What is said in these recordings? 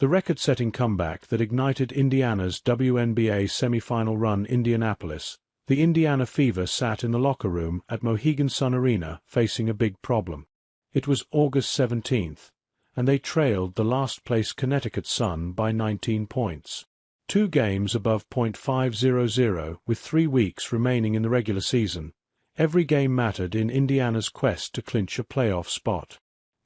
The record-setting comeback that ignited Indiana's WNBA semifinal run. Indianapolis, the Indiana Fever sat in the locker room at Mohegan Sun Arena facing a big problem. It was August 17th, and they trailed the last-place Connecticut Sun by 19 points. 2 games above .500 with 3 weeks remaining in the regular season. Every game mattered in Indiana's quest to clinch a playoff spot.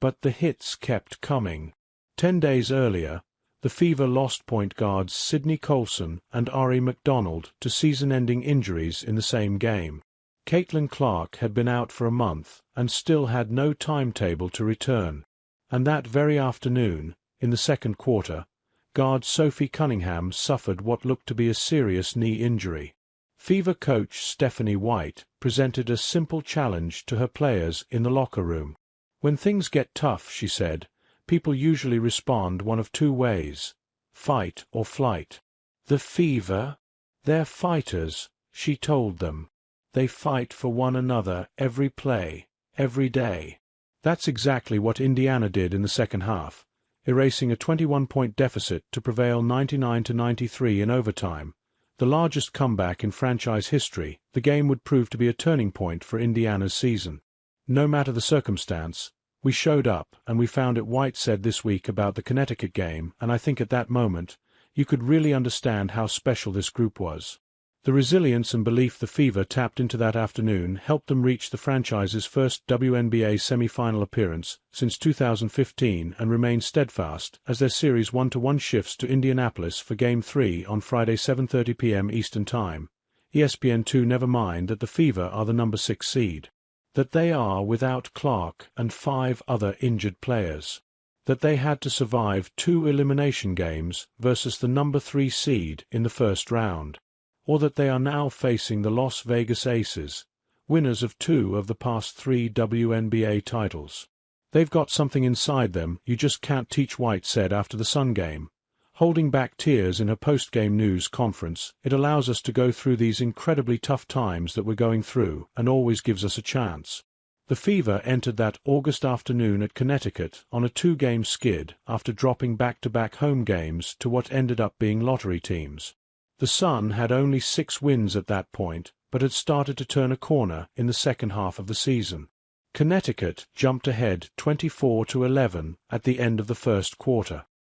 But the hits kept coming. 10 days earlier, the Fever lost point guards Sydney Colson and Ari McDonald to season-ending injuries in the same game. Caitlin Clark had been out for a month and still had no timetable to return. And that very afternoon, in the second quarter, guard Sophie Cunningham suffered what looked to be a serious knee injury. Fever coach Stephanie White presented a simple challenge to her players in the locker room. "When things get tough," she said, "people usually respond one of 2 ways: fight or flight. The Fever? They're fighters," she told them. "They fight for one another every play, every day." That's exactly what Indiana did in the second half, erasing a 21-point deficit to prevail 99-93 in overtime. The largest comeback in franchise history. The game would prove to be a turning point for Indiana's season. "No matter the circumstance, we showed up, and we found it," White said this week about the Connecticut game, and I think at that moment, you could really understand how special this group was. The resilience and belief the Fever tapped into that afternoon helped them reach the franchise's first WNBA semifinal appearance since 2015 and remain steadfast as their series 1-1 shifts to Indianapolis for Game 3 on Friday 7:30 p.m. Eastern Time. ESPN2. Never mind that the Fever are the number 6 seed. That they are without Clark and 5 other injured players. That they had to survive 2 elimination games versus the number 3 seed in the first round. Or that they are now facing the Las Vegas Aces, winners of 2 of the past 3 WNBA titles. "They've got something inside them you just can't teach," White said after the Sun game. Holding back tears in her post-game news conference, "It allows us to go through these incredibly tough times that we're going through and always gives us a chance." The Fever entered that August afternoon at Connecticut on a 2-game skid after dropping back-to-back home games to what ended up being lottery teams. The Sun had only 6 wins at that point, but had started to turn a corner in the second half of the season. Connecticut jumped ahead 24-11 at the end of the first quarter.